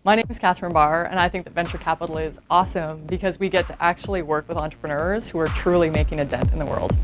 My name is Katherine Barr, and I think that venture capital is awesome because we get to actually work with entrepreneurs who are truly making a dent in the world.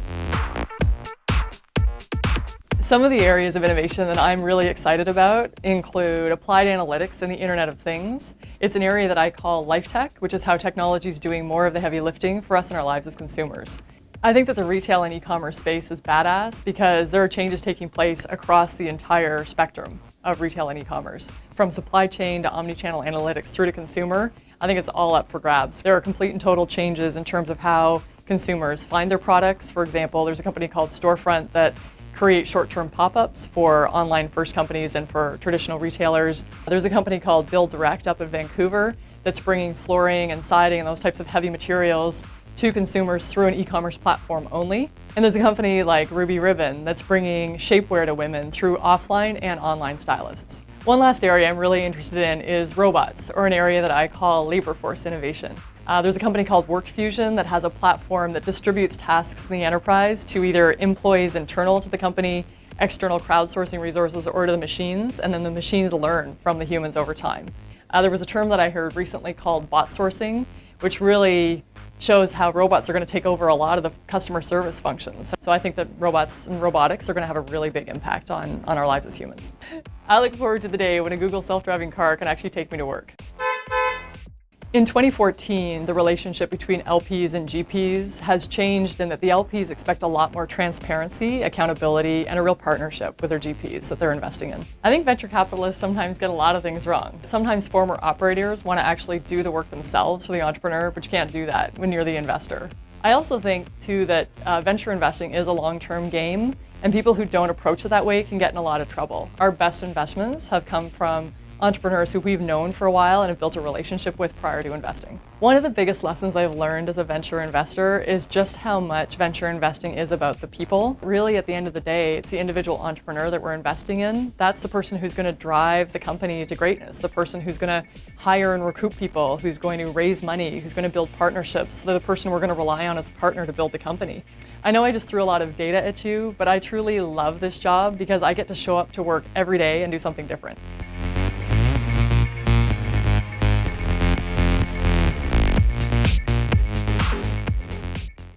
Some of the areas of innovation that I'm really excited about include applied analytics and the Internet of Things. It's an area that I call life tech, which is how technology is doing more of the heavy lifting for us in our lives as consumers. I think that the retail and e-commerce space is badass because there are changes taking place across the entire spectrum of retail and e-commerce. From supply chain to omni-channel analytics through to consumer, I think it's all up for grabs. There are complete and total changes in terms of how consumers find their products. For example, there's a company called Storefront that create short-term pop-ups for online-first companies and for traditional retailers. There's a company called Build Direct up in Vancouver that's bringing flooring and siding and those types of heavy materials to consumers through an e-commerce platform only. And there's a company like Ruby Ribbon that's bringing shapewear to women through offline and online stylists. One last area I'm really interested in is robots, or an area that I call labor force innovation. There's a company called WorkFusion that has a platform that distributes tasks in the enterprise to either employees internal to the company, external crowdsourcing resources, or to the machines, and then the machines learn from the humans over time. There was a term that I heard recently called bot sourcing, which really shows how robots are going to take over a lot of the customer service functions. So I think that robots and robotics are going to have a really big impact on our lives as humans. I look forward to the day when a Google self-driving car can actually take me to work. In 2014, the relationship between LPs and GPs has changed in that the LPs expect a lot more transparency, accountability, and a real partnership with their GPs that they're investing in. I think venture capitalists sometimes get a lot of things wrong. Sometimes former operators want to actually do the work themselves for the entrepreneur, but you can't do that when you're the investor. I also think, too, that venture investing is a long-term game, and people who don't approach it that way can get in a lot of trouble. Our best investments have come from entrepreneurs who we've known for a while and have built a relationship with prior to investing. One of the biggest lessons I've learned as a venture investor is just how much venture investing is about the people. Really, at the end of the day, it's the individual entrepreneur that we're investing in. That's the person who's going to drive the company to greatness, the person who's going to hire and recruit people, who's going to raise money, who's going to build partnerships. They're the person we're going to rely on as partner to build the company. I know I just threw a lot of data at you, but I truly love this job because I get to show up to work every day and do something different.